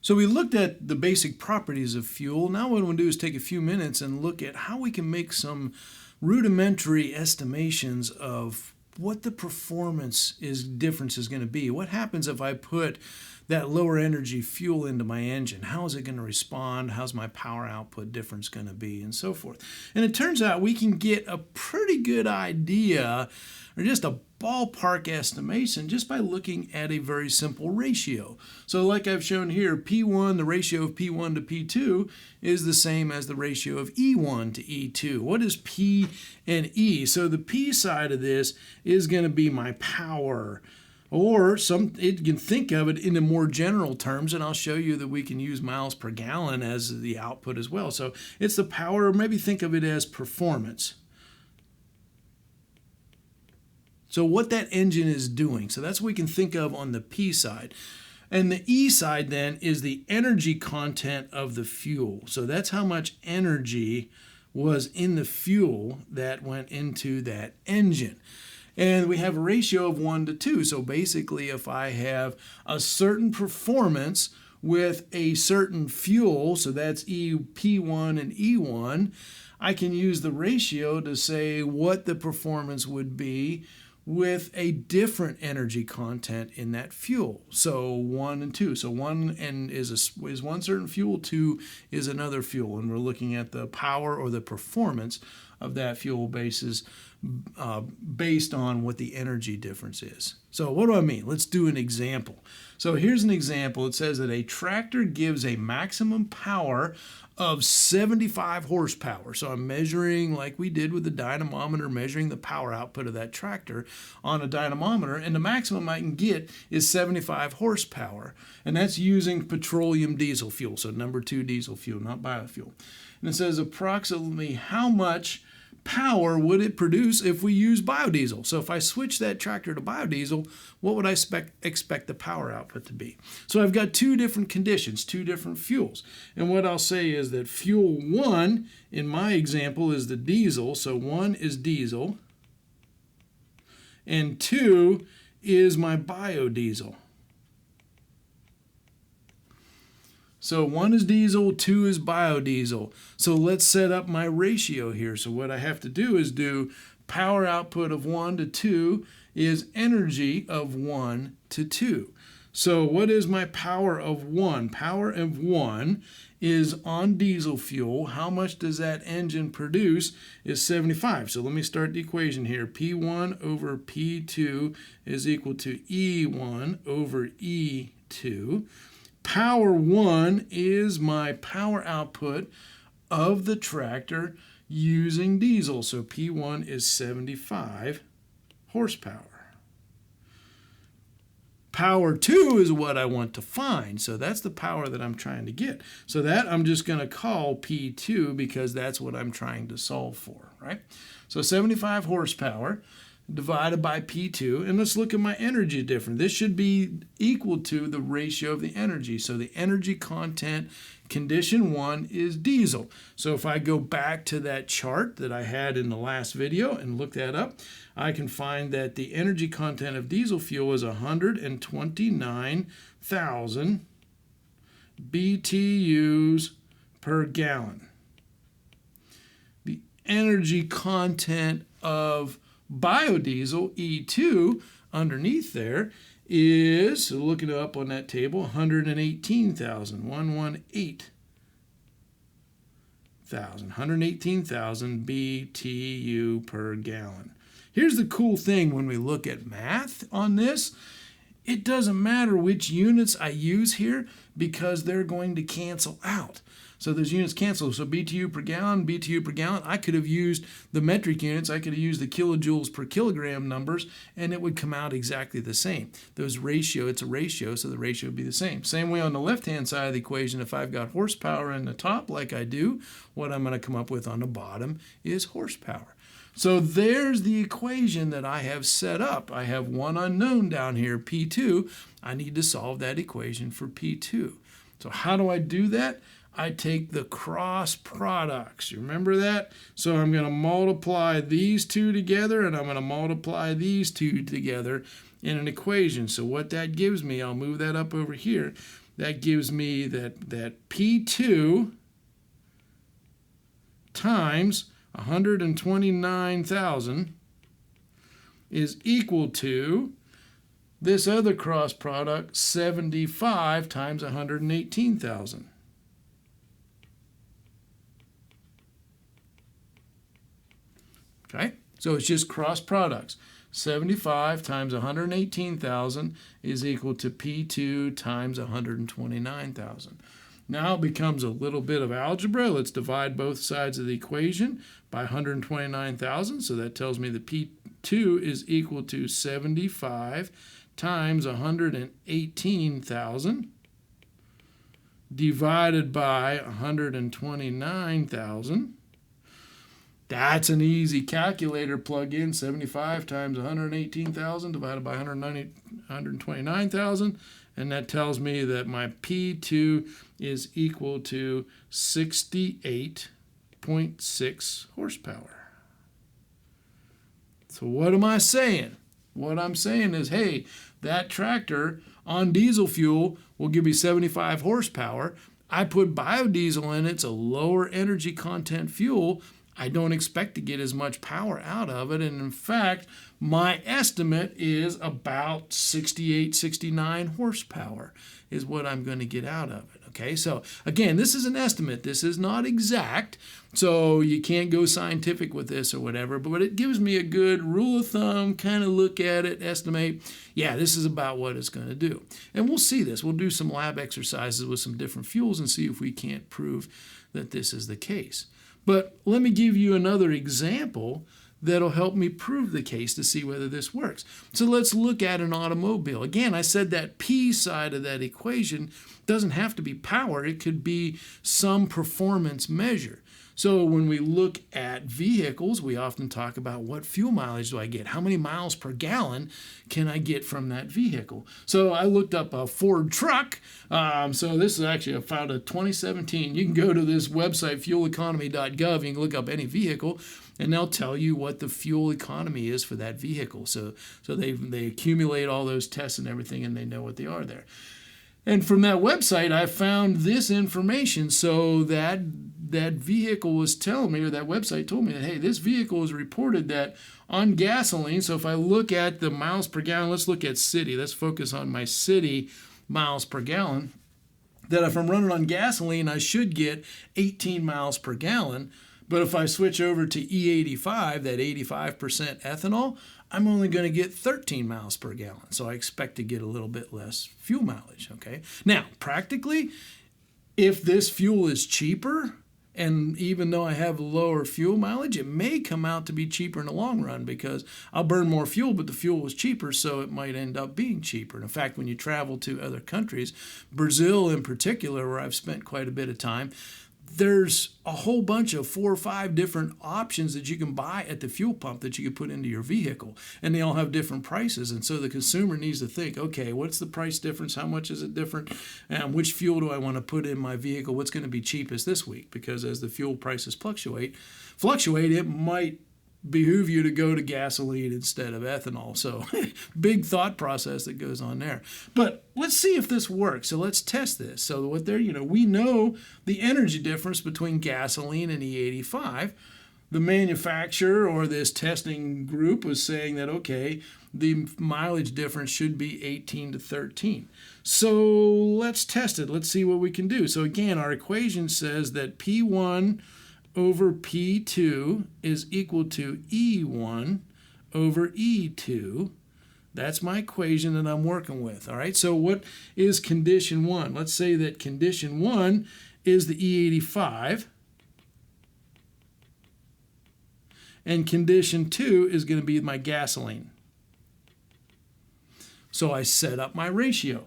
So we looked at the basic properties of fuel. Now what I want to do is take a few minutes and look at how we can make some rudimentary estimations of what the performance difference is going to be. What happens if I put that lower energy fuel into my engine? How is it going to respond? How's my power output difference going to be? And so forth. And it turns out we can get a pretty good idea, or just a ballpark estimation, just by looking at a very simple ratio. So like I've shown here, P1, the ratio of P1 to P2 is the same as the ratio of E1 to E2. What is P and E? So the P side of this is going to be my power. Or you can think of it in the more general terms, and I'll show you that we can use miles per gallon as the output as well. So it's the power, or maybe think of it as performance. So what that engine is doing. So that's what we can think of on the P side. And the E side then is the energy content of the fuel. So that's how much energy was in the fuel that went into that engine. And we have a ratio of 1 to 2. So basically, if I have a certain performance with a certain fuel, so that's P1 and E1, I can use the ratio to say what the performance would be with a different energy content in that fuel. So 1 and 2. So 1 is one certain fuel, 2 is another fuel. And we're looking at the power or the performance of that fuel based on what the energy difference is. So what do I mean? Let's do an example. So here's an example. It says that a tractor gives a maximum power of 75 horsepower. So I'm measuring, like we did with the dynamometer, measuring the power output of that tractor on a dynamometer, and the maximum I can get is 75 horsepower. And that's using petroleum diesel fuel, so number 2 diesel fuel, not biofuel. And it says approximately how much power would it produce if we use biodiesel? So if I switch that tractor to biodiesel, what would I expect the power output to be? So I've got 2 different conditions, 2 different fuels. And what I'll say is that fuel 1 in my example is the diesel. So 1 is diesel and 2 is my biodiesel. So 1 is diesel, 2 is biodiesel. So let's set up my ratio here. So what I have to do is do power output of 1 to 2 is energy of 1 to 2. So what is my power of 1? Power of 1 is on diesel fuel. How much does that engine produce is 75. So let me start the equation here. P1 over P2 is equal to E1 over E2. Power 1 is my power output of the tractor using diesel. So P1 is 75 horsepower. Power 2 is what I want to find. So that's the power that I'm trying to get. So that I'm just going to call P2 because that's what I'm trying to solve for, right? So 75 horsepower divided by P2, and let's look at my energy difference. This should be equal to the ratio of the energy. So the energy content, condition 1 is diesel. So if I go back to that chart that I had in the last video and look that up, I can find that the energy content of diesel fuel is 129,000 BTUs per gallon. The energy content of biodiesel, E2, underneath there is, so looking it up on that table, 118,000 BTU per gallon. Here's the cool thing when we look at math on this. It doesn't matter which units I use here because they're going to cancel out. So those units cancel. So BTU per gallon, I could have used the metric units, I could have used the kilojoules per kilogram numbers, and it would come out exactly the same. It's a ratio, so the ratio would be the same. Same way on the left-hand side of the equation, if I've got horsepower in the top like I do, what I'm going to come up with on the bottom is horsepower. So there's the equation that I have set up. I have one unknown down here, P2. I need to solve that equation for P2. So how do I do that? I take the cross products. You remember that? So I'm going to multiply these two together, and I'm going to multiply these two together in an equation. So what that gives me, I'll move that up over here. that gives me that P2 times 129,000 is equal to this other cross product, 75 times 118,000. Okay, so it's just cross products. 75 times 118,000 is equal to P2 times 129,000. Now it becomes a little bit of algebra. Let's divide both sides of the equation by 129,000. So that tells me that P2 is equal to 75 times 118,000 divided by 129,000. That's an easy calculator plug in. 75 times 118,000 divided by 129,000. And that tells me that my P2 is equal to 68.6 horsepower. So what am I saying? What I'm saying is, hey, that tractor on diesel fuel will give me 75 horsepower. I put biodiesel in it. It's a lower energy content fuel. I don't expect to get as much power out of it. And in fact, my estimate is about 68, 69 horsepower is what I'm going to get out of it. Okay, so again, this is an estimate. This is not exact, so you can't go scientific with this or whatever, but it gives me a good rule of thumb, kind of look at it, estimate, yeah, this is about what it's going to do. And we'll see this. We'll do some lab exercises with some different fuels and see if we can't prove that this is the case. But let me give you another example that'll help me prove the case to see whether this works. So let's look at an automobile. Again, I said that P side of that equation doesn't have to be power. It could be some performance measure. So when we look at vehicles, we often talk about what fuel mileage do I get? How many miles per gallon can I get from that vehicle? So I looked up a Ford truck. So this is actually, I found a 2017. You can go to this website, fueleconomy.gov. You can look up any vehicle, and they'll tell you what the fuel economy is for that vehicle. So they accumulate all those tests and everything, and they know what they are there. And from that website, I found this information. So that vehicle was telling me, or that website told me that, hey, this vehicle is reported that on gasoline, so if I look at the miles per gallon, let's look at city. Let's focus on my city miles per gallon. That if I'm running on gasoline, I should get 18 miles per gallon. But if I switch over to E85, that 85% ethanol, I'm only going to get 13 miles per gallon. So I expect to get a little bit less fuel mileage, okay? Now, practically, if this fuel is cheaper, and even though I have lower fuel mileage, it may come out to be cheaper in the long run because I'll burn more fuel, but the fuel was cheaper, so it might end up being cheaper. And in fact, when you travel to other countries, Brazil in particular, where I've spent quite a bit of time, there's a whole bunch of 4 or 5 different options that you can buy at the fuel pump that you can put into your vehicle, and they all have different prices. And so the consumer needs to think, okay, what's the price difference? How much is it different? And which fuel do I want to put in my vehicle? What's going to be cheapest this week? Because as the fuel prices fluctuate, it might behoove you to go to gasoline instead of ethanol. So big thought process that goes on there. But let's see if this works. So let's test this. So what there, we know the energy difference between gasoline and E85. The manufacturer or this testing group was saying that, okay, the mileage difference should be 18 to 13. So let's test it. Let's see what we can do. So again, our equation says that P1 over P2 is equal to E1 over E2. That's my equation that I'm working with. All right, so what is condition 1? Let's say that condition 1 is the E85. And condition 2 is going to be my gasoline. So I set up my ratio.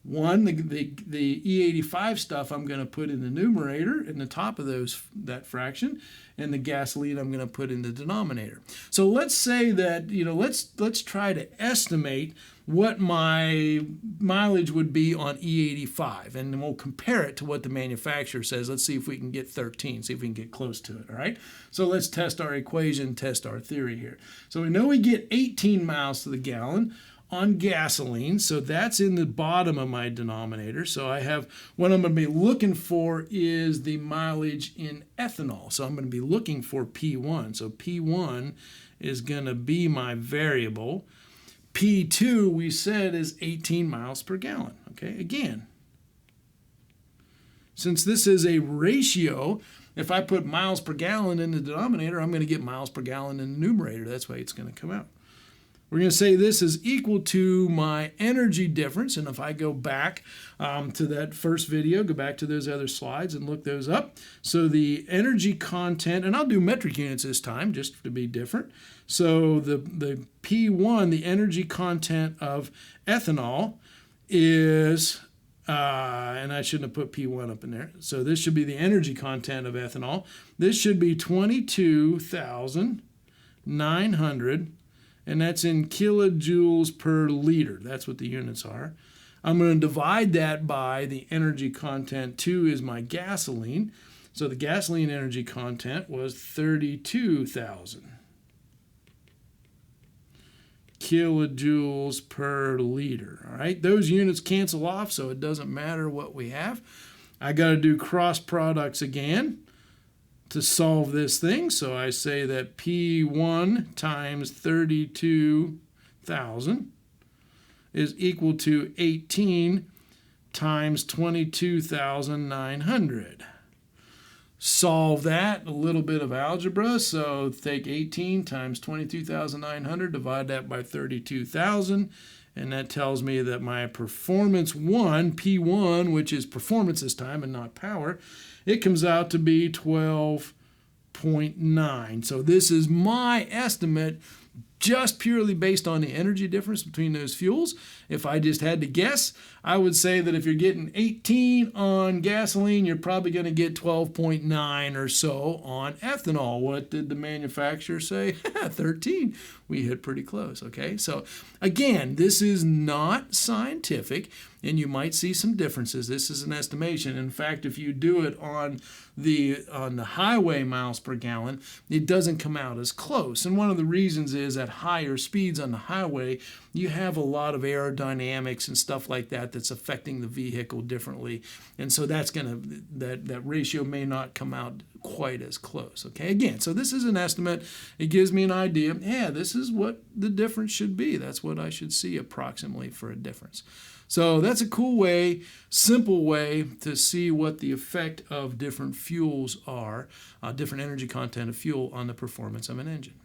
One, the E85 stuff I'm going to put in the numerator in the top of that fraction, and the gasoline I'm going to put in the denominator. So let's say that, let's try to estimate what my mileage would be on E85, and then we'll compare it to what the manufacturer says. Let's see if we can get 13, see if we can get close to it, all right? So let's test our equation, test our theory here. So we know we get 18 miles to the gallon on gasoline, so that's in the bottom of my denominator. So I have, what I'm going to be looking for is the mileage in ethanol. So I'm going to be looking for P1. So P1 is going to be my variable. P2, we said, is 18 miles per gallon. Okay, again, since this is a ratio, if I put miles per gallon in the denominator, I'm going to get miles per gallon in the numerator. That's why it's going to come out. We're going to say this is equal to my energy difference. And if I go back to that first video, go back to those other slides and look those up. So the energy content, and I'll do metric units this time just to be different. So the P1, the energy content of ethanol is, and I shouldn't have put P1 up in there. So this should be the energy content of ethanol. This should be 22,900. And that's in kilojoules per liter. That's what the units are. I'm going to divide that by the energy content. 2 is my gasoline. So the gasoline energy content was 32,000 kilojoules per liter. All right, those units cancel off, so it doesn't matter what we have. I got to do cross products again to solve this thing. So I say that P1 times 32,000 is equal to 18 times 22,900. Solve that, a little bit of algebra. So take 18 times 22,900, divide that by 32,000, and that tells me that my performance 1, P1, which is performance this time and not power, it comes out to be 12.9. So this is my estimate just purely based on the energy difference between those fuels. If I just had to guess, I would say that if you're getting 18 on gasoline, you're probably going to get 12.9 or so on ethanol. What did the manufacturer say? 13. We hit pretty close, okay? So again, this is not scientific, and you might see some differences. This is an estimation. In fact, if you do it on the highway miles per gallon, it doesn't come out as close. And one of the reasons is at higher speeds on the highway, you have a lot of aerodynamics and stuff like that that's affecting the vehicle differently. And so that's that ratio may not come out quite as close. Okay, again, so this is an estimate. It gives me an idea. Yeah, this is what the difference should be. That's what I should see approximately for a difference. So that's a cool way, simple way to see what the effect of different fuels are, different energy content of fuel on the performance of an engine.